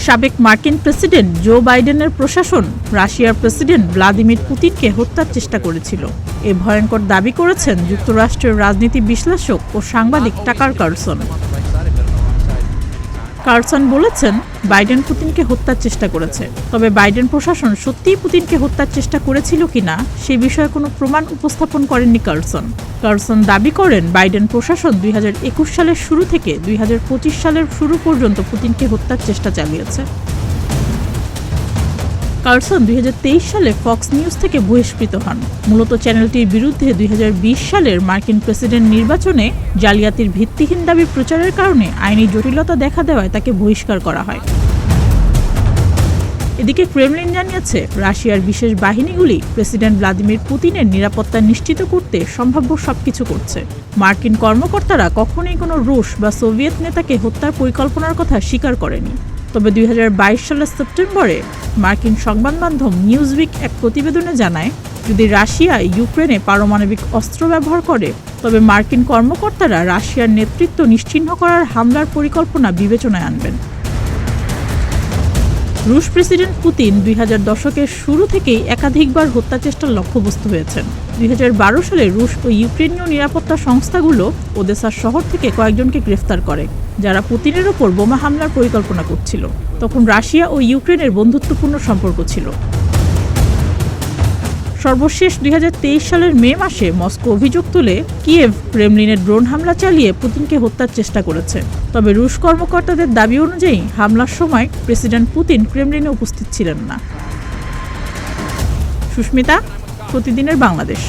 সাবেক মার্কিন president Joe বাইডেনের প্রশাসন রাশিয়ার প্রেসিডেন্ট ভ্লাদিমির পুতিনকে হত্যার চেষ্টা করেছিল। এ ভয়ঙ্কর দাবি করেছেন যুক্তরাষ্ট্রের রাজনীতি বিশ্লেষক ও সাংবাদিক টাকার কার্লসন। কার্লসন বলেছেন, বাইডেন পুতিনকে হত্যার চেষ্টা করেছে, তবে বাইডেন প্রশাসন সত্যিই পুতিনকে হত্যার চেষ্টা করেছিল কিনা সে বিষয়ে কোনো প্রমাণ উপস্থাপন করেননি কার্লসন। কার্লসন দাবি করেন, বাইডেন প্রশাসন 2021 সালের শুরু থেকে 2025 সালের শুরু পর্যন্ত পুতিনকে হত্যার চেষ্টা চালিয়েছে। কার্লসন 2023 সালে ফক্স নিউজ থেকে বহিষ্কৃত হন। মূলত চ্যানেলটির বিরুদ্ধে 2020 সালের মার্কিন প্রেসিডেন্ট নির্বাচনে জালিয়াতির ভিত্তিহীন দাবি প্রচারের কারণে আইনি জটিলতা দেখা দেওয়ায় তাকে বহিষ্কার করা হয়। এদিকে ক্রেমলিন জানিয়েছে, রাশিয়ার বিশেষ বাহিনীগুলি প্রেসিডেন্ট ভ্লাদিমির পুতিনের নিরাপত্তা নিশ্চিত করতে সম্ভাব্য সবকিছু করছে। মার্কিন কর্মকর্তারা কখনোই কোনো রুশ বা সোভিয়েত নেতাকে হত্যার পরিকল্পনার কথা স্বীকার করেনি। তবে 2022 সালের সেপ্টেম্বরে মার্কিন সংবাদ মাধ্যম নিউজউইক এক প্রতিবেদনে জানায়, যদি রাশিয়া ইউক্রেনে পারমাণবিক অস্ত্র ব্যবহার করে তবে মার্কিন কর্মকর্তারা রাশিয়ার নেতৃত্ব নিশ্চিহ্ন করার হামলার পরিকল্পনা বিবেচনায় আনবেন। রুশ প্রেসিডেন্ট পুতিন 2000 দশকের শুরু থেকেই একাধিকবার হত্যা চেষ্টার লক্ষ্যবস্তু হয়েছেন। 2012 সালে রুশ ও ইউক্রেনীয় নিরাপত্তা সংস্থাগুলো ওদেসা শহর থেকে কয়েকজনকে গ্রেফতার করে, যারা পুতিনের ওপর বোমা হামলার পরিকল্পনা করছিল। তখন রাশিয়া ও ইউক্রেনের বন্ধুত্বপূর্ণ সম্পর্ক ছিল। সর্বশেষ 2023 সালের মে মাসে মস্কো অভিযোগ তুলে কিয়েভ ক্রেমলিনের ড্রোন হামলা চালিয়ে পুতিনকে হত্যার চেষ্টা করেছে। তবে রুশ কর্মকর্তাদের দাবি অনুযায়ী হামলার সময় প্রেসিডেন্ট পুতিন ক্রেমলিনে উপস্থিত ছিলেন না। সুস্মিতা, প্রতিদিনের বাংলাদেশ।